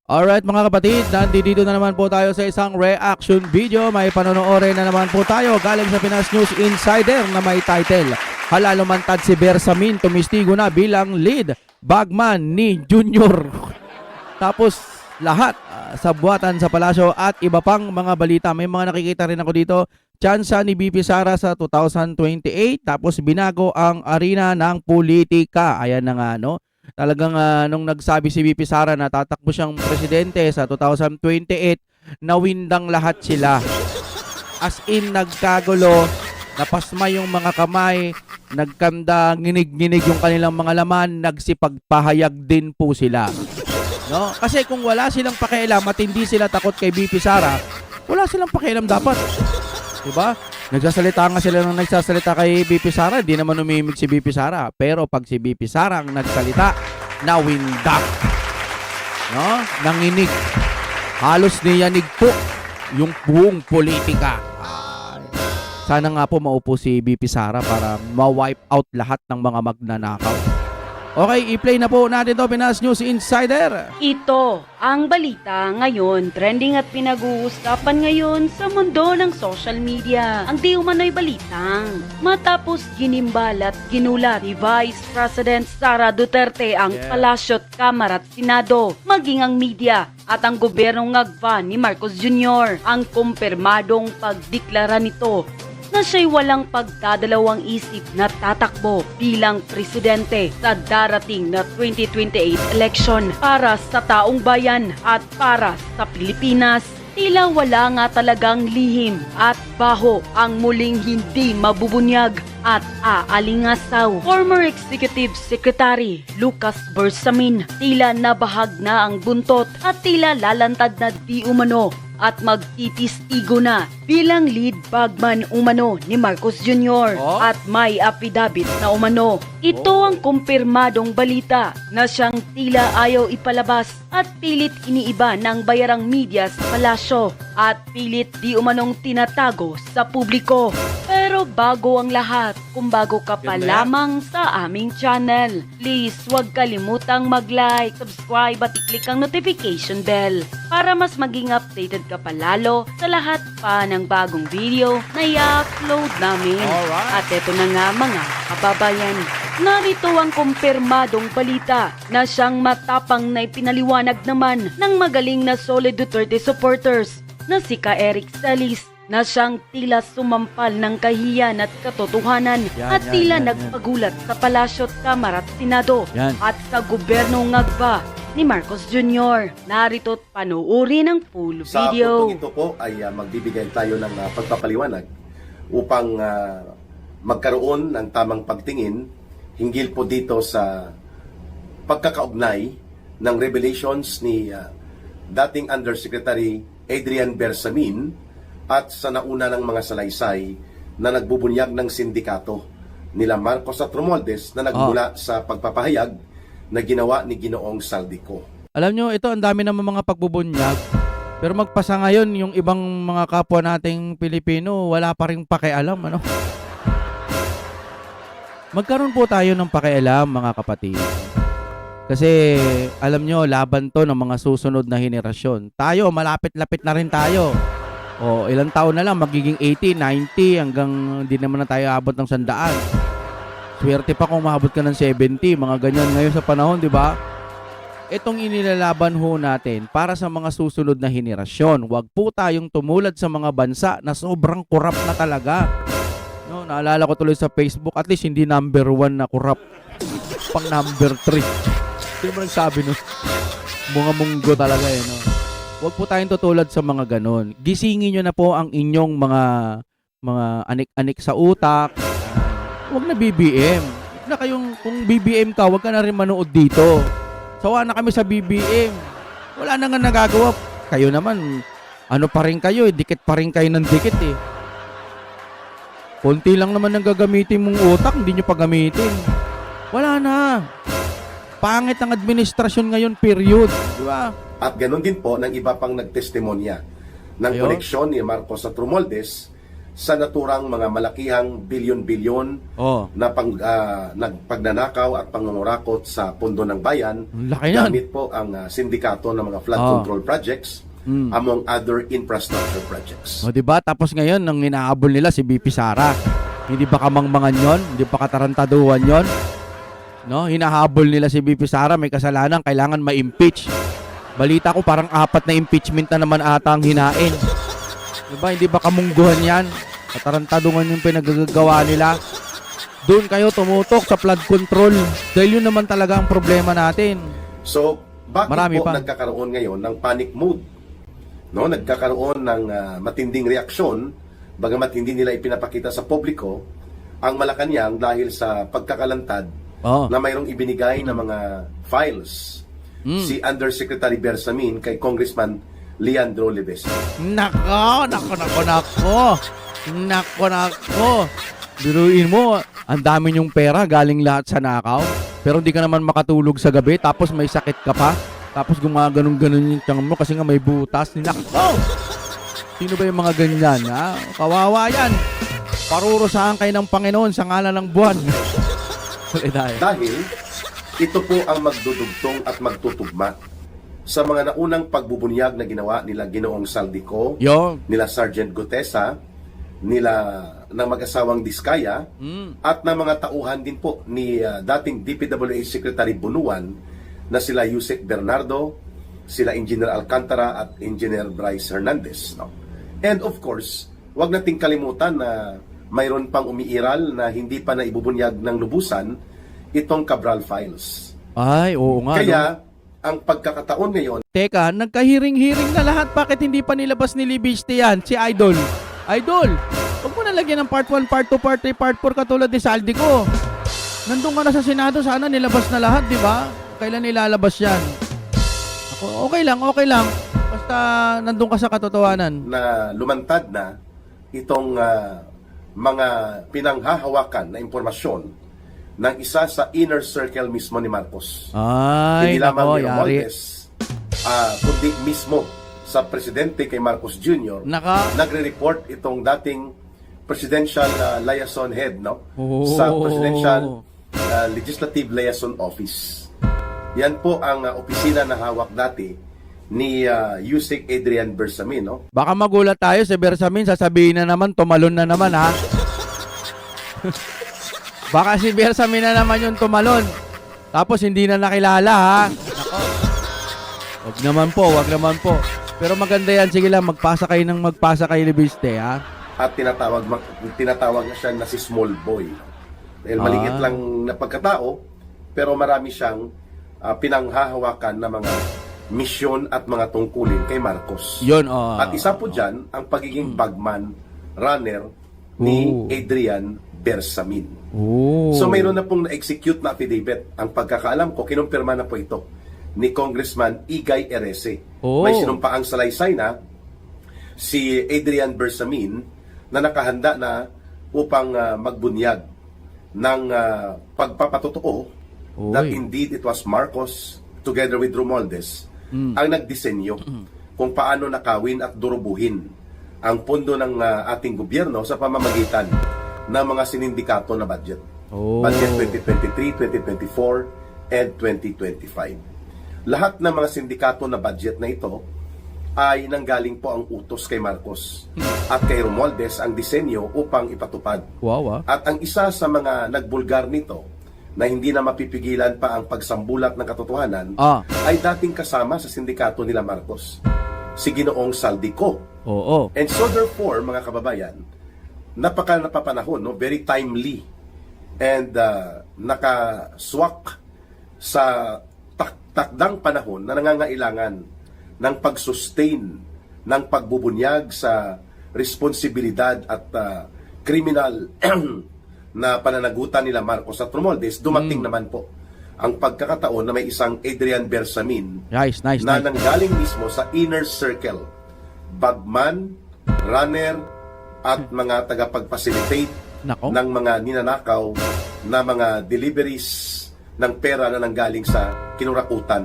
Alright mga kapatid, nandito na naman po tayo sa isang reaction video. May panonoodin na naman po tayo galing sa Pinas News Insider na may title, Hala lumantad si Bersamin, tumistigo na bilang lead bagman ni Junior. Tapos lahat sa buwatan sa palasyo at iba pang mga balita. May mga nakikita rin ako dito. Tsansa ni BP Sara sa 2028, tapos binago ang arena ng politika. Ayan na nga, no? Talagang nung nagsabi si BP Sara na tatakbo siyang presidente sa 2028, nawindang lahat sila. As in, nagkagulo, napasma yung mga kamay, nagkanda, nginig-nginig yung kanilang mga laman, nagsipagpahayag din po sila. No? Kasi kung wala silang pakialam at hindi sila takot kay BP Sara, wala silang pakialam dapat. Diba? Nagsasalita nga sila nung nagsasalita kay BP Sara, hindi naman umimik si BP Sara. Pero pag si BP Sara ang nagsalita, nawindak. No? Nanginig. Halos niyanig po yung buong politika. Sana nga po maupo si BP Sara para ma-wipe out lahat ng mga magnanakaw. Okay, i-play na po natin to, Pinas News Insider. Ito ang balita ngayon, trending at pinag-uusapan ngayon sa mundo ng social media. Ang di umano'y balitang matapos ginimbal at ginulat ni Vice President Sara Duterte ang Palasyo, Kamara at Senado, maging ang media at ang gobyernong ngagpa ni Marcos Jr. ang kumpirmadong pagdeklara nito na siya'y walang pagdadalawang isip na tatakbo bilang presidente sa darating na 2028 election para sa taong bayan at para sa Pilipinas. Tila wala nga talagang lihim at baho ang muling hindi mabubunyag at aalingasaw. Former Executive Secretary Lucas Bersamin, tila nabahag na ang buntot at tila lalantad na di umano at magtitistigo na bilang lead bagman umano ni Marcos Jr. At may affidavit na umano. Ito ang kumpirmadong balita na siyang tila ayaw ipalabas at pilit iniiba ng bayarang media sa palasyo at pilit di umanong tinatago sa publiko. Pero bago ang lahat, kung bago ka pa lamang sa aming channel, please huwag kalimutang mag-like, subscribe at i-click ang notification bell para mas maging updated ka pa lalo sa lahat pa ng bagong video na i-upload namin. At eto na nga mga kababayan, narito ang kumpirmadong balita na siyang matapang na ipinaliwanag naman ng magaling na solid Duterte supporters na si Ka Eric Salis, na siyang tila sumampal ng kahiyan at katotohanan at tila nagpagulat sa Palasyo at Kamara at Senado at sa gobyerno ngagba ni Marcos Jr. Narito't panuuri ng full video. Sa ito po ay magbibigay tayo ng pagpapaliwanag upang magkaroon ng tamang pagtingin hinggil po dito sa pagkakaugnay ng revelations ni dating Undersecretary Adrian Bersamin at sa nauna ng mga salaysay na nagbubunyag ng sindikato nila Marcos at Romualdez na nagmula sa pagpapahayag na ginawa ni Ginoong Saldico. Alam nyo, ito ang dami naman mga pagbubunyag. Pero magpasa ngayon, yung ibang mga kapwa nating Pilipino, wala pa rin pakialam, ano? Magkaroon po tayo ng pakialam, mga kapatid. Kasi, alam nyo, laban to ng mga susunod na henerasyon. Tayo, malapit-lapit na rin tayo. O, ilang taon na lang, magiging 80, 90, hanggang hindi naman na tayo abot ng 100. Swerte pa kung maabot ka ng 70, mga ganyan ngayon sa panahon, di ba? Itong inilalaban ho natin para sa mga susunod na henerasyon. Huwag po tayong tumulad sa mga bansa na sobrang corrupt na talaga. No, naalala ko tuloy sa Facebook, at least hindi number 1 na corrupt. Pang number 3. Sino ba nagsabi nun? Mga munggo talaga eh, no? Huwag po tayong tutulad sa mga ganon. Gisingin nyo na po ang inyong mga anik-anik sa utak. Huwag na BBM. Huwag na kayong, kung BBM ka, huwag ka na rin manood dito. Sawa na kami sa BBM. Wala na nga nagagawa. Kayo naman, ano pa rin kayo eh. Dikit pa rin kayo ng dikit eh. Konti lang naman ang gagamitin mong utak, hindi nyo pa gamitin. Wala na. Pangit ang administrasyon ngayon, period. Di ba? At ganoon din po ng iba pang nagtestimonya ng koneksyon ni Marcos at Romualdez sa naturang mga malakihang bilyon-bilyon Oh, na pagnanakaw at pangungurakot sa pondo ng bayan ang laki yan. gamit po ang sindikato ng mga flood Oh. control projects among other infrastructure projects. O, diba? Tapos ngayon, nang inaabol nila si BP Sara. Hindi ba kamangmangan yon? Hindi ba katarantaduhan yon? No? Hinahabol nila si BP Sara, may kasalanan, kailangan ma-impeach. Balita ko parang 4 na impeachment na naman ata ang hinain. Diba? Hindi ba kamungguhan yan? Katarantaduhan yung pinagagawa nila. Doon kayo tumutok sa flood control. Dahil yun naman talaga ang problema natin. So, bakit Marami po pa. nagkakaroon ngayon ng panic mode? No, nagkakaroon ng matinding reaksyon, bagamat hindi nila ipinapakita sa publiko ang Malacanang dahil sa pagkakalantad Oh. na mayroong ibinigay na mga files si Undersecretary Bersamin kay Congressman Leandro Lebesa. Nako. Biruin mo, ang dami yung pera, galing lahat sa nakaw. Pero hindi ka naman makatulog sa gabi, tapos may sakit ka pa. Tapos gumaganon-ganon yung tiyang mo kasi nga may butas. Nako! Sino ba yung mga ganyan, ha? Kawawa yan. Parurusahan kayo ng Panginoon sa ngalan ng buwan. Ulit tayo. Dahil ito po ang magdudugtong at magtutugma sa mga naunang pagbubunyag na ginawa nila Ginoong Saldico, Yo. nila Sergeant Gutesa, nila ng mag-asawang Diskaya, at ng mga tauhan din po ni dating DPWH Secretary Bunuan na sila Yusek Bernardo, sila Engineer Alcantara at Engineer Bryce Hernandez. No? And of course, wag nating kalimutan na mayroon pang umiiral na hindi pa naibubunyag ng lubusan itong Cabral Files. Ay, oo nga. Kaya, No? ang pagkakataon ngayon, Teka, nagkahiring-hiring na lahat. Bakit hindi pa nilabas ni Libiste yan? Si Idol. Idol, huwag mo nalagyan ng part 1, part 2, part 3, part 4 katulad ni Saldico. Nandun ka na sa Senado, sana nilabas na lahat, di ba? Kailan nilalabas yan? Ako, okay lang. Basta nandun ka sa katotohanan. na lumantad na itong mga pinanghahawakan na impormasyon ng isa sa inner circle mismo ni Marcos. Ay, Hindi lamang nako, ni yari. Romualdez, kundi mismo sa presidente kay Marcos Jr. Nagre-report itong dating presidential liaison head, no? Oh. Sa presidential legislative liaison office. Yan po ang opisina na hawak dati ni Yusek Adrian Bersamin, no? Baka magulat tayo si Bersamin, sasabihin na naman, tumalon na naman, ha? Baka si Bersamin na naman yung tumalon. Tapos hindi na nakilala, ha? Nako. Wag naman po. Pero maganda yan, sige lang, magpasa kay Libiste, ha? At tinatawag na siya na si small boy. Dahil maliit lang na pagkatao, pero marami siyang pinanghahawakan na mga misyon at mga tungkulin kay Marcos. Yun, At isa po dyan, ang pagiging bagman, runner ni Adrian Bersamin. So mayroon na pong na-execute na affidavit. Ang pagkakaalam ko, kinumpirma na po ito ni Congressman Igay Erese. May sinumpaang salaysay na si Adrian Bersamin na nakahanda na upang magbunyag ng pagpapatotoo that indeed it was Marcos together with Romualdez ang nagdisenyo kung paano nakawin at durubuhin ang pondo ng ating gobyerno sa pamamagitan ng mga sinindikato na budget. Budget 2023, 2024, and 2025. Lahat ng mga sindikato na budget na ito ay nanggaling po ang utos kay Marcos at kay Romualdez ang disenyo upang ipatupad. Wow, At ang isa sa mga nagbulgar nito na hindi na mapipigilan pa ang pagsambulat ng katotohanan ay dating kasama sa sindikato nila Marcos, si Ginoong Saldico. And so therefore, mga kababayan, napapanahon, no? Very timely and nakaswak sa takdang panahon na nangangailangan ng pag-sustain ng pagbubunyag sa responsibilidad at criminal na pananagutan nila Marcos at Romualdez. Dumating naman po ang pagkakataon na may isang Adrian Bersamin na nanggaling mismo sa inner circle, bagman, runner, at mga tagapag-facilitate ng mga ninanakaw na mga deliveries ng pera na nanggaling sa kinurakutan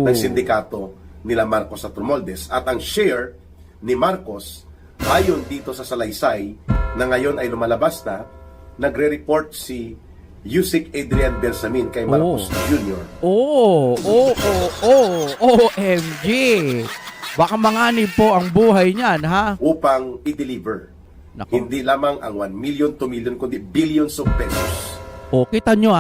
ng sindikato nila Marcos at Romualdez. At ang share ni Marcos, ayon dito sa salaysay, na ngayon ay lumalabas na, nagre-report si Yusik Adrian Bersamin kay Marcos Jr. OMG! Baka manganib po ang buhay niyan, ha? upang i-deliver. Nako. Hindi lamang ang 1 million, 2 million, kundi billions of pesos. Kita nyo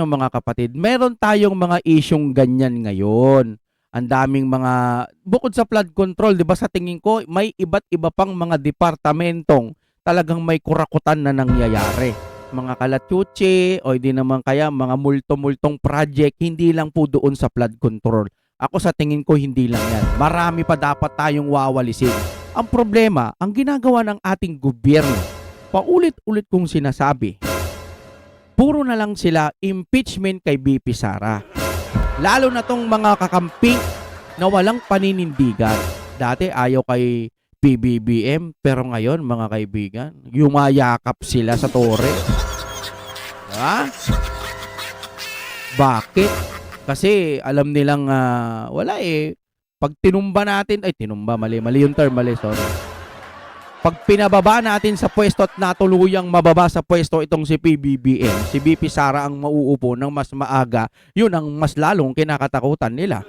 mga kapatid, meron tayong mga isyong ganyan ngayon. Ang daming mga, bukod sa flood control, di ba sa tingin ko, may iba't iba pang mga departamentong talagang may kurakutan na nangyayari. Mga kalachuche, o hindi naman kaya mga multo-multong project, hindi lang po doon sa flood control. Ako sa tingin ko, hindi lang yan. Marami pa dapat tayong wawalisin. Ang problema, ang ginagawa ng ating gobyerno, paulit-ulit kong sinasabi, puro na lang sila impeachment kay BP Sara. Lalo na tong mga kakamping na walang paninindigan. Dati ayaw kay PBBM, pero ngayon mga kaibigan, yumayakap sila sa tore. Ha? Bakit? Kasi alam nilang wala eh. Pag tinumba natin, mali yung term, sorry. Pag pinababa natin sa pwesto at natuluyang mababa sa pwesto itong si PBBM, si BP Sara ang mauupo ng mas maaga, yun ang mas lalong kinakatakutan nila.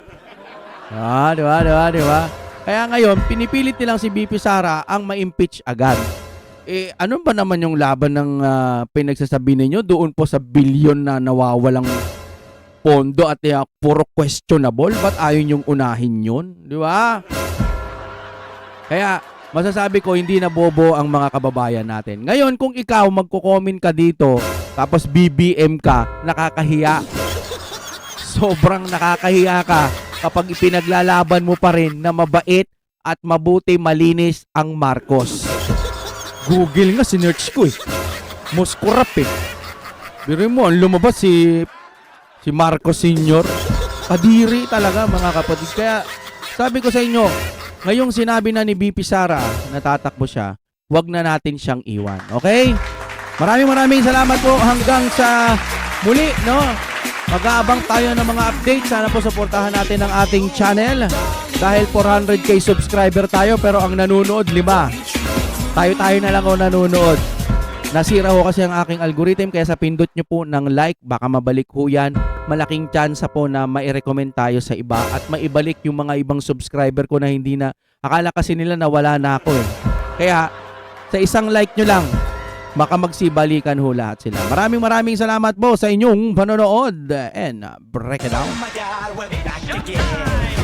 Di ba? Kaya ngayon, pinipilit nilang si BP Sara ang ma-impeach agad. Ano ba naman yung laban ng pinagsasabi ninyo doon po sa bilyon na nawawalang pondo at puro questionable? Ba't ayaw yung unahin yun? Di ba? Kaya, masasabi ko, hindi na bobo ang mga kababayan natin. Ngayon, kung ikaw magko-comment ka dito, tapos BBM ka, nakakahiya. Sobrang nakakahiya ka kapag ipinaglalaban mo pa rin na mabait at mabuti malinis ang Marcos. Google nga, sinearch ko eh. Most corrupt eh. Biro mo, ang lumabas si Marcos Sr. Kadiri talaga mga kapatid. Kaya sabi ko sa inyo, ngayong sinabi na ni BP Sara, natatakbo siya, wag na natin siyang iwan. Okay? Maraming salamat po hanggang sa muli, no? Mag-aabang tayo ng mga updates. Sana po suportahan natin ang ating channel. Dahil 400k subscriber tayo pero ang nanonood 5. Tayo na lang o nanonood. Nasira ho kasi ang aking algorithm kaya sa pindot nyo po ng like, baka mabalik ho yan. Malaking chance po na mai-recommend tayo sa iba at maibalik yung mga ibang subscriber ko na hindi na, akala kasi nila na wala na ako eh. Kaya sa isang like nyo lang, baka magsibalikan ho lahat sila. Maraming salamat po sa inyong panonood and break it down. Oh my God, we're back again.